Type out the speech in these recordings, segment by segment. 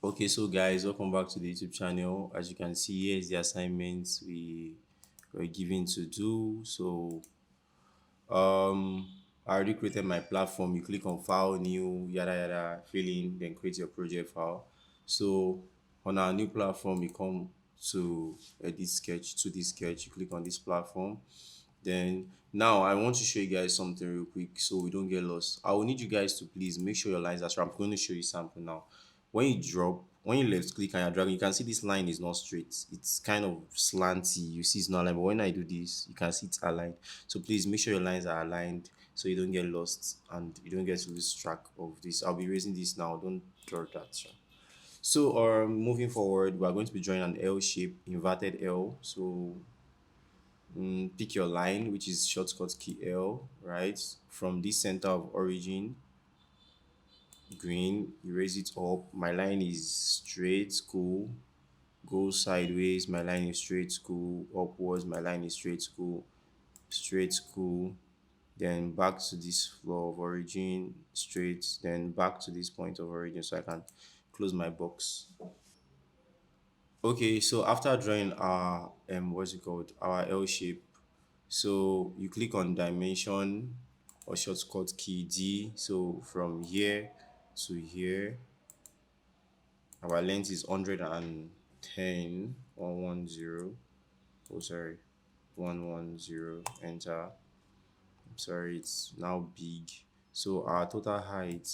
Okay, so guys, welcome back to the YouTube channel. As you can see, here is the assignments we were given to do. So, I already created my platform. You click on File, New, yada yada, fill in, then create your project file. So, on our new platform, you come to Edit Sketch, 2D Sketch. You click on this platform. Then now I want to show you guys something real quick so we don't get lost. I will need you guys to please make sure your lines are straight. I'm going to show you sample now. When you left click and you're dragging, you can see this line is not straight. It's kind of slanty. You see it's not aligned, but when I do this, you can see it's aligned. So please make sure your lines are aligned so you don't get lost and you don't get to lose track of this. I'll be raising this now. Don't draw that. Sure. So moving forward, we are going to be drawing an L shape, inverted L. So pick your line, which is shortcut key L, right? From this center of origin, green, erase it up. My line is straight, cool. Go sideways, my line is straight, cool. Upwards, my line is straight, cool. Straight, cool. Then back to this floor of origin, straight. Then back to this point of origin so I can close my box. Okay, so after drawing our what's it called, our L shape, so you click on dimension or shortcut key D. So from here to here, our length is 110, 110. Oh, sorry, 110. Enter. I'm sorry, it's now big. So our total height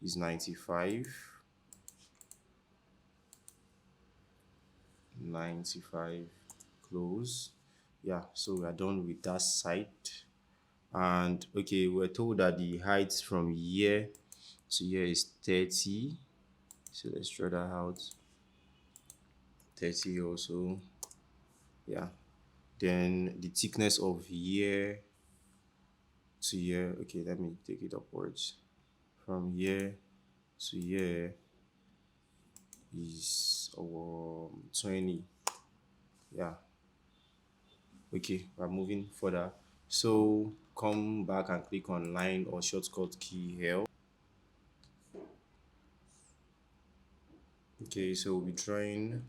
is 95. 95. Close. Yeah, so we are done with that side. And okay, we're told that the height from here to here is 30. So let's draw that out. 30 also. Yeah. Then the thickness of here to here. Okay, let me take it upwards. From here to here is 20. Yeah. Okay, we're moving further. So come back and click on line or shortcut key here. Okay, so we'll be drawing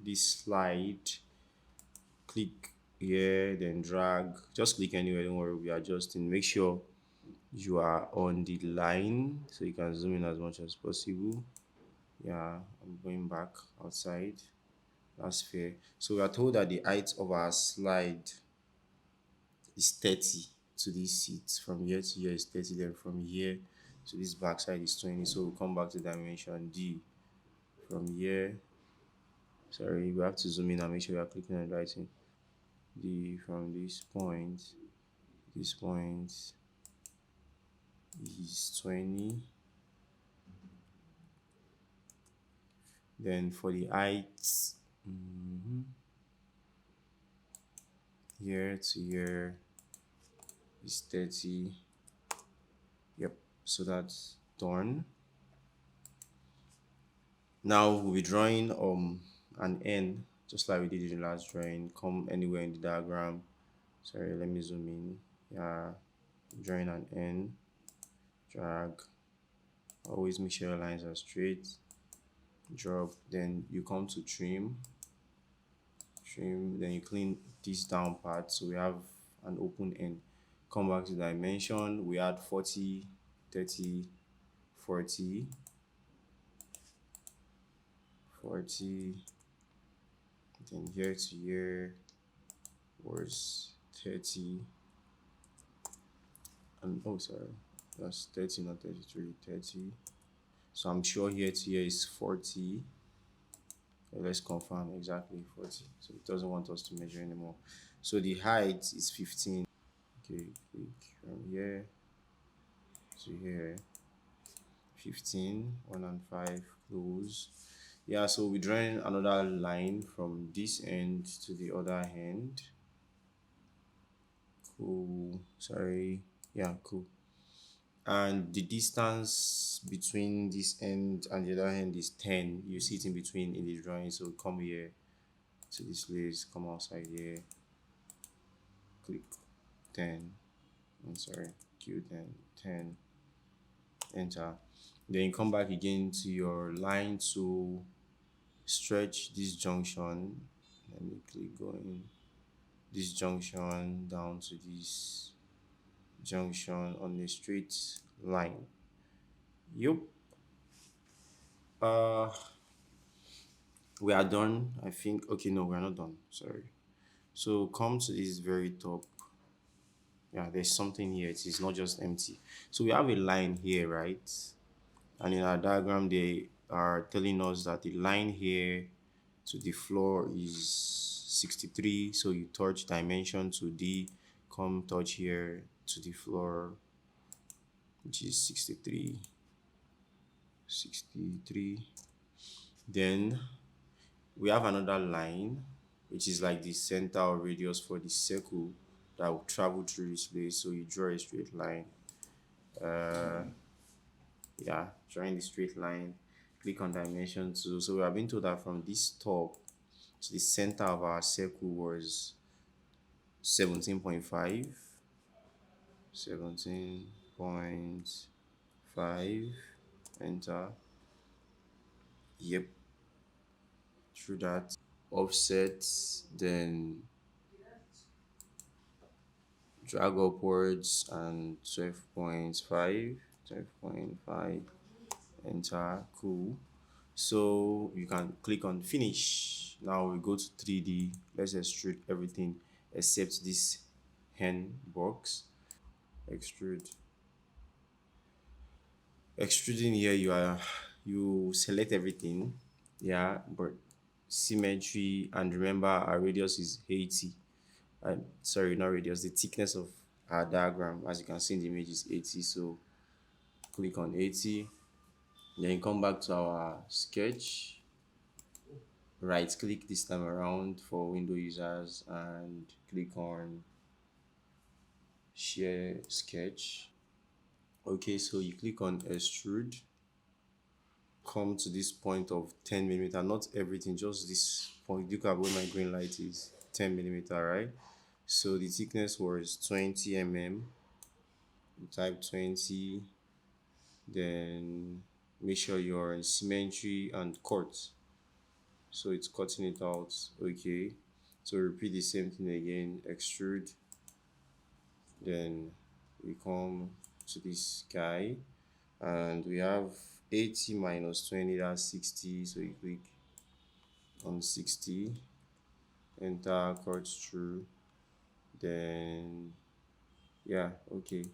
this slide. Click here, then drag. Just click anywhere, don't worry, we'll be adjusting. Make sure you are on the line so you can zoom in as much as possible. Yeah, I'm going back outside. That's fair. So we are told that the height of our slide is 30 to this seat. From here to here is 30, then from here to this back side is 20. So we'll come back to dimension D. From here, sorry, we have to zoom in and make sure we are clicking on the right thing. D from this point is 20. Then for the height, here to here is 30. Yep, so that's done. Now we'll be drawing an N, just like we did in the last drawing. Come anywhere in the diagram. Sorry, let me zoom in. Yeah, drawing an N. Drag. Always make sure your lines are straight. Drop. Then you come to trim. Then you clean this down part so we have an open end. Come back to dimension. We add 40, 30, 40. 40, then here to here was 30, and oh sorry, that's 30, not 33, 30. So I'm sure here to here is 40. Okay, let's confirm exactly 40. So it doesn't want us to measure anymore. So the height is 15. Okay, click from here to here. 15, 1 and 5, close. Yeah, so we're drawing another line from this end to the other end. Cool. Sorry. Yeah, cool. And the distance between this end and the other end is 10. You see it in between in the drawing. So come here to this place, come outside here, click 10. I'm sorry, Q10, 10, enter. Then you come back again to your line to stretch this junction. Let me click going this junction down to this junction on a straight line. Yup. Uh, we are done. I think. Okay, no, we're not done. Sorry. So come to this very top. Yeah, there's something here. It is not just empty. So we have a line here, right? And in our diagram, they are telling us that the line here to the floor is 63. So you touch dimension to D, come touch here to the floor, which is 63. 63. Then we have another line, which is like the center or radius for the circle that will travel through this place. So you draw a straight line. Yeah, drawing the straight line, click on dimension 2. So we have been told that from this top to the center of our circle was 17.5. 17.5. Enter. Yep, through that. Offset, then drag upwards and 12.5. 12.5. Enter. Cool. So you can click on finish. Now we go to 3D. Let's extrude everything except this hen box. Extrude. Extruding here, you select everything. Yeah, but symmetry, and remember our radius is 80. Sorry, not radius, the thickness of our diagram, as you can see in the image, is 80. So click on 80. Then come back to our sketch, right click this time around for window users and click on share sketch. Okay, so you click on extrude, come to this point of 10 millimeter, not everything, just this point. Look at where my green light is, 10 millimeter, right? So the thickness was 20 mm. Type 20, then make sure you're in symmetry and cut. So it's cutting it out. Okay, so repeat the same thing again. Extrude, then we come to this guy and we have 80 minus 20, that's 60. So you click on 60, enter, cut through, then yeah, okay.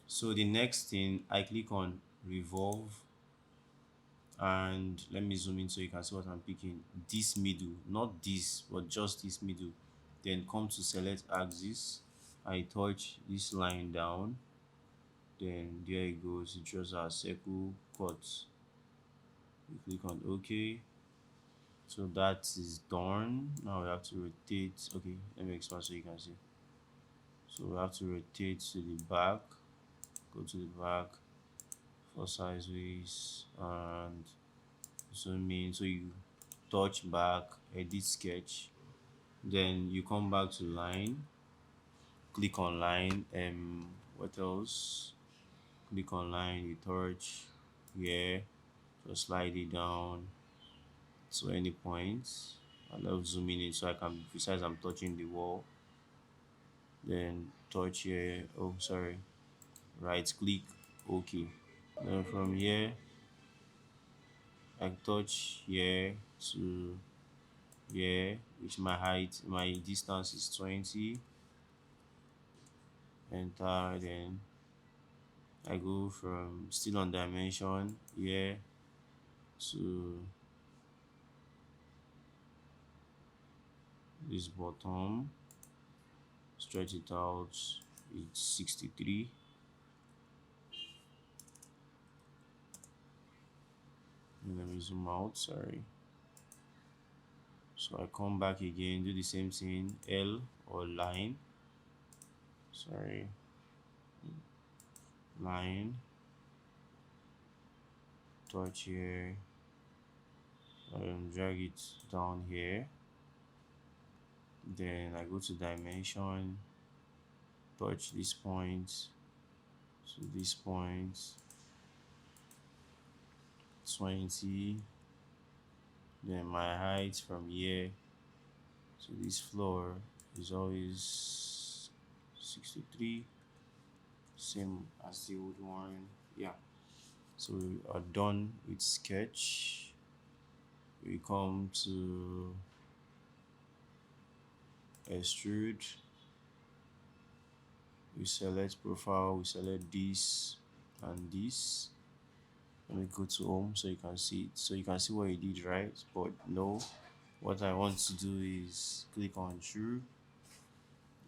So the next thing, I click on revolve, and let me zoom in so you can see what I'm picking. This middle, not this, but just this middle. Then come to select axis. I touch this line down, then there it goes. It draws our circle cut. You click on OK. So that is done. Now we have to rotate. Okay, let me expand so you can see. So we have to rotate to the back, go to the back, for sideways, and zoom in. So you touch back, edit sketch, then you come back to line, click on line, what else? Click on line, you touch here, just slide it down to any point. I love zooming in so I can be precise. I'm touching the wall, then touch here. Oh, sorry, right click, okay. Then from here I touch here to here, which my height, my distance is 20. Enter, then I go from still on dimension here to this bottom, stretch it out, it's 63. And let me zoom out, sorry. So I come back again, do the same thing, L or line, sorry, line, touch here, drag it down here, then I go to dimension, touch this point So this point 20, then my height from here to this floor is always 63, same as the old one. Yeah, so we are done with sketch. We come to extrude. We select profile, we select this and this. Let me go to home so you can see it. So you can see what you did, right? But no, what I want to do is click on true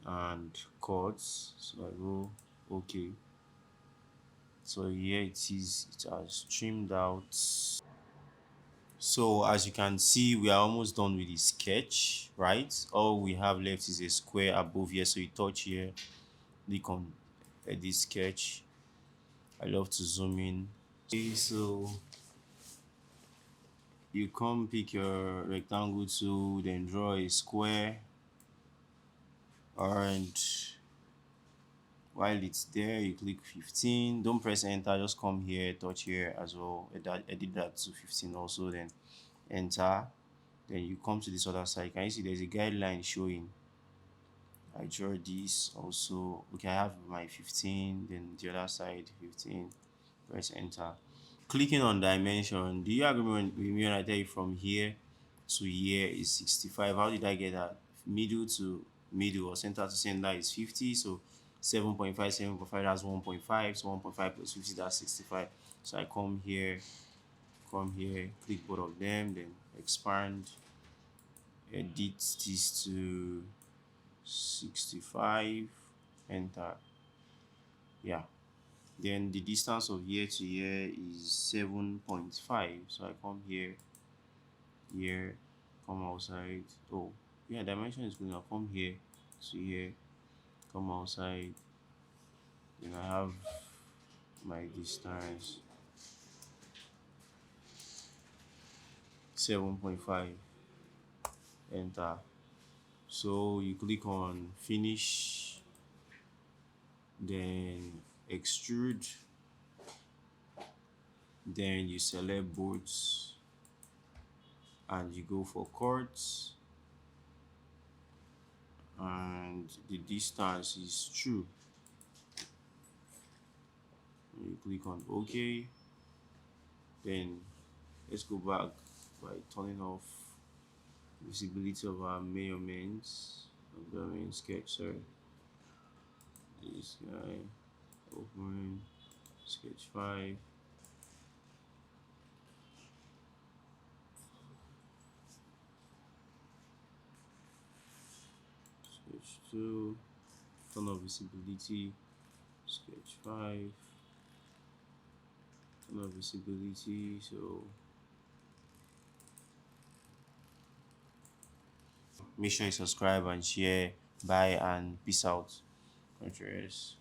and cuts. So I go okay. So here it is, it has trimmed out. So as you can see, we are almost done with the sketch, right? All we have left is a square above here. So you touch here, click on edit sketch. I love to zoom in. Okay, so you come pick your rectangle tool, then draw a square, and while it's there you click 15. Don't press enter, just come here, touch here as well, edit that to 15 also, then enter. Then you come to this other side. Can you see there's a guideline showing? I draw this also. Okay, I have my 15, then the other side 15. Press enter. Clicking on dimension, do you agree with me when I tell you from here to here is 65? How did I get that? Middle to middle or center to center is 50, so 7.5, 7.5, that's 1.5, so 1.5 plus 50, that's 65. So I come here, click both of them, then expand, edit this to 65, enter. Yeah, then the distance of here to here is 7.5, so I come here, come outside. Oh yeah, dimension is going to come here to here, come outside, then I have my distance 7.5, enter. So you click on finish, then extrude, then you select both and you go for chords, and the distance is true. You click on OK. Then let's go back by turning off visibility of our measurements of the main sketch. Sorry, this guy, open sketch 5. Sketch 2, turn off visibility, sketch 5, turn off visibility. So make sure you subscribe and share. Bye and peace out. Controls.